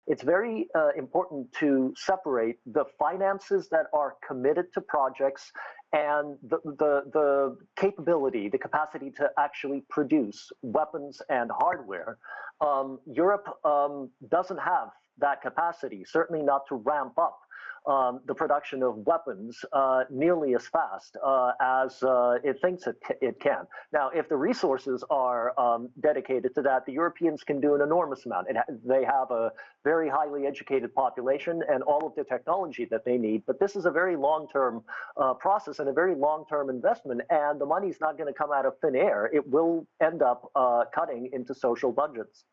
it's very important to separate the finances that are committed to projects and the capability, the capacity to actually produce weapons and hardware. Europe doesn't have that capacity, certainly not to ramp up the production of weapons nearly as fast as it thinks it can. Now, if the resources are dedicated to that, the Europeans can do an enormous amount. They have a very highly educated population and all of the technology that they need, but this is a very long-term process and a very long-term investment, and the money's not going to come out of thin air. It will end up cutting into social budgets.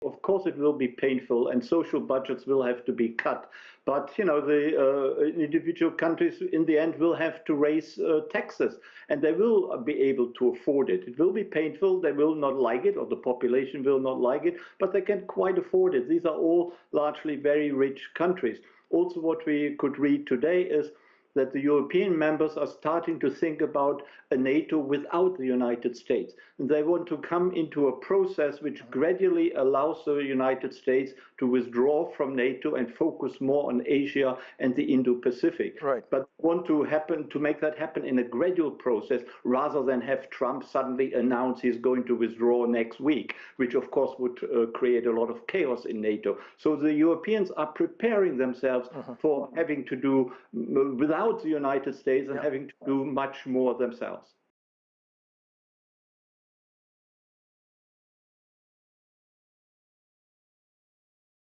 Of course, it will be painful, and social budgets will have to be cut. But the individual countries in the end will have to raise taxes, and they will be able to afford it. It will be painful. They will not like it, or the population will not like it, but they can quite afford it. These are all largely very rich countries. Also, what we could read today is that the European members are starting to think about a NATO without the United States. And they want to come into a process which gradually allows the United States to withdraw from NATO and focus more on Asia and the Indo-Pacific. Right. But want to make that happen in a gradual process rather than have Trump suddenly announce he's going to withdraw next week, which of course would create a lot of chaos in NATO. So the Europeans are preparing themselves for having to do without the United States and having to do much more themselves.